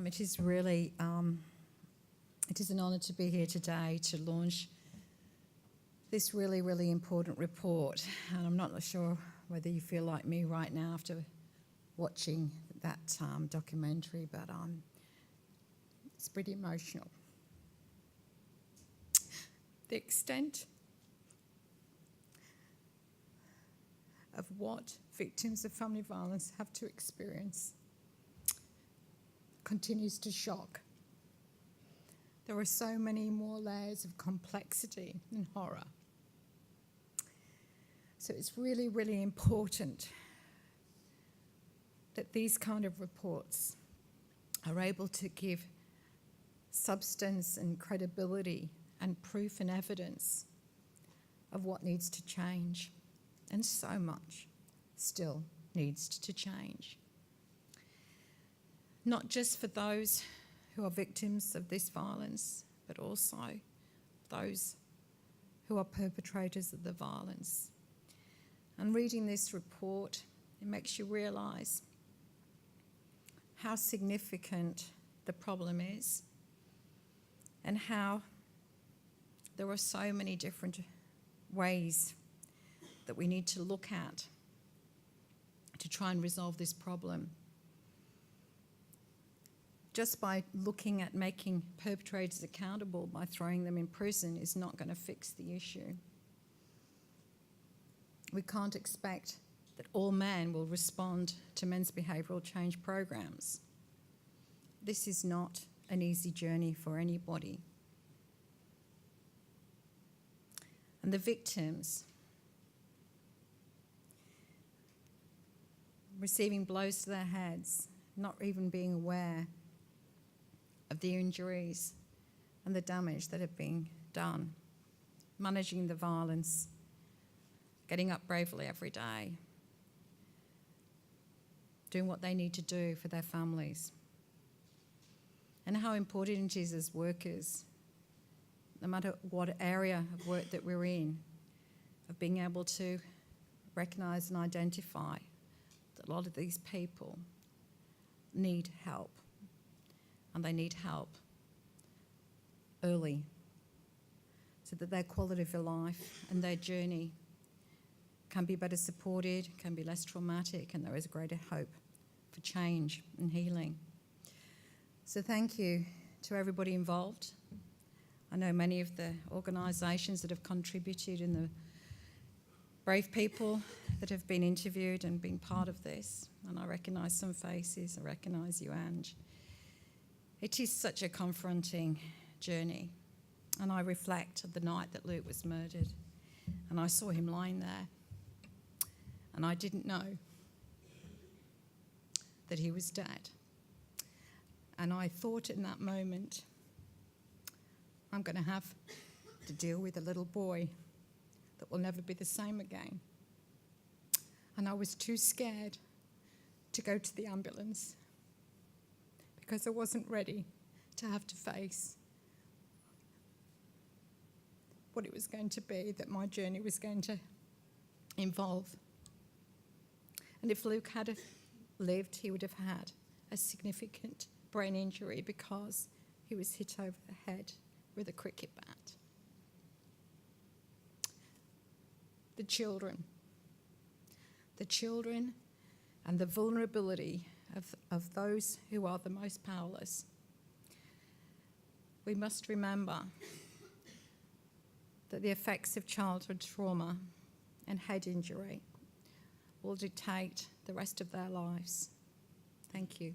It is really, it is an honour to be here today to launch this really, really important report. And I'm not sure whether you feel like me right now after watching that documentary, but it's pretty emotional. The extent of what victims of family violence have to experience continues to shock. There are so many more layers of complexity and horror. So it's really, really important that these kind of reports are able to give substance and credibility and proof and evidence of what needs to change. And so much still needs to change. Not just for those who are victims of this violence, but also those who are perpetrators of the violence. And reading this report, it makes you realise how significant the problem is and how there are so many different ways that we need to look at to try and resolve this problem. Just by looking at making perpetrators accountable by throwing them in prison is not going to fix the issue. We can't expect that all men will respond to men's behavioural change programs. This is not an easy journey for anybody. And the victims receiving blows to their heads, not even being aware of the injuries and the damage that have been done, managing the violence, getting up bravely every day, doing what they need to do for their families, and how important it is as workers, no matter what area of work that we're in, of being able to recognise and identify that a lot of these people need help, and they need help early so that their quality of life and their journey can be better supported, can be less traumatic, and there is greater hope for change and healing. So thank you to everybody involved. I know many of the organisations that have contributed and the brave people that have been interviewed and been part of this. And I recognise some faces, I recognise you, Ange. It is such a confronting journey. And I reflect of the night that Luke was murdered. And I saw him lying there. And I didn't know that he was dead. And I thought in that moment, I'm going to have to deal with a little boy that will never be the same again. And I was too scared to go to the ambulance because I wasn't ready to have to face what it was going to be, that my journey was going to involve. And if Luke had lived, he would have had a significant brain injury because he was hit over the head with a cricket bat. The children and the vulnerability of those who are the most powerless. We must remember that the effects of childhood trauma and head injury will dictate the rest of their lives. Thank you.